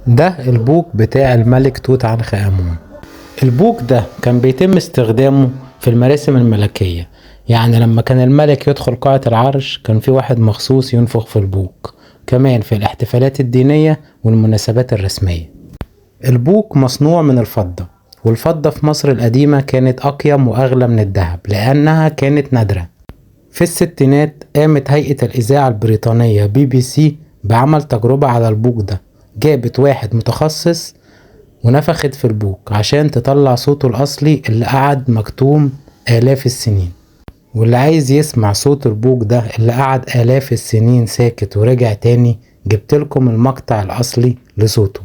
ده البوق بتاع الملك توت عنخ آمون. البوق ده كان بيتم استخدامه في المراسم الملكية، يعني لما كان الملك يدخل قاعة العرش كان في واحد مخصوص ينفخ في البوق، كمان في الاحتفالات الدينية والمناسبات الرسمية. البوق مصنوع من الفضة، والفضة في مصر القديمة كانت أقيم وأغلى من الذهب لأنها كانت نادرة. في الستينات قامت هيئة الإذاعة البريطانية BBC بعمل تجربة على البوق ده، جابت واحد متخصص ونفخت في البوق عشان تطلع صوته الأصلي اللي قعد مكتوم آلاف السنين. واللي عايز يسمع صوت البوق ده اللي قعد آلاف السنين ساكت ورجع تاني، جبتلكم المقطع الأصلي لصوته.